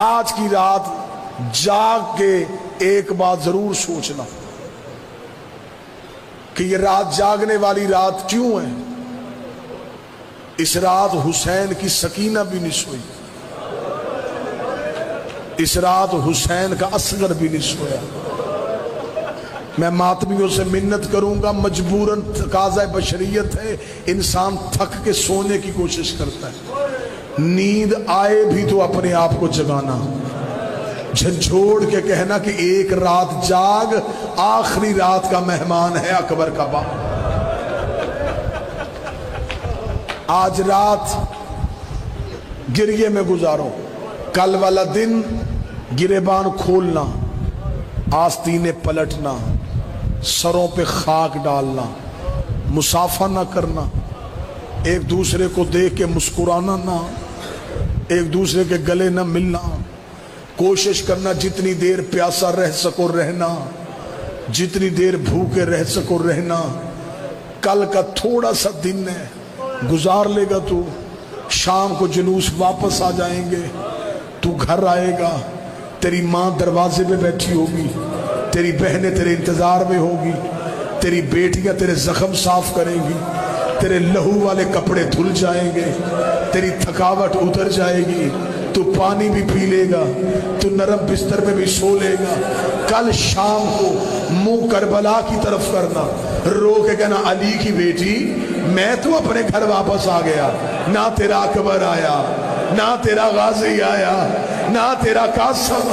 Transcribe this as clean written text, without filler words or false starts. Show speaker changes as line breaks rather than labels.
آج کی رات جاگ کے ایک بات ضرور سوچنا کہ یہ رات جاگنے والی رات کیوں ہے؟ اس رات حسین کی سکینہ بھی نہیں سوئی، اس رات حسین کا اصغر بھی نہیں سویا۔ میں ماتمیوں سے منت کروں گا، مجبوراً تقاضۂ بشریت ہے، انسان تھک کے سونے کی کوشش کرتا ہے، نیند آئے بھی تو اپنے آپ کو جگانا، جھنجھوڑ کے کہنا کہ ایک رات جاگ، آخری رات کا مہمان ہے اکبر کا باپ۔ آج رات گریے میں گزارو، کل والا دن گریبان کھولنا، آستینے پلٹنا، سروں پہ خاک ڈالنا، مصافحہ نہ کرنا، ایک دوسرے کو دیکھ کے مسکرانا نہ، ایک دوسرے کے گلے نہ ملنا، کوشش کرنا جتنی دیر پیاسا رہ سکو رہنا، جتنی دیر بھوکے رہ سکو رہنا۔ کل کا تھوڑا سا دن ہے، گزار لے گا تو، شام کو جلوس واپس آ جائیں گے، تو گھر آئے گا، تیری ماں دروازے پہ بیٹھی ہوگی، تیری بہنیں تیرے انتظار میں ہوگی، تیری بیٹیاں تیرے زخم صاف کریں گی، تیرے لہو والے کپڑے دھل جائیں گے، تیری تھکاوٹ اتر جائے گی، تو پانی بھی پی لے گا، تو نرم بستر میں بھی سو لے گا۔ کل شام کو منہ کربلا کی طرف کرنا، رو کے کہنا علی کی بیٹی میں تو اپنے گھر واپس آ گیا، نہ تیرا اکبر آیا، نہ تیرا غازی آیا، نہ تیرا قاسم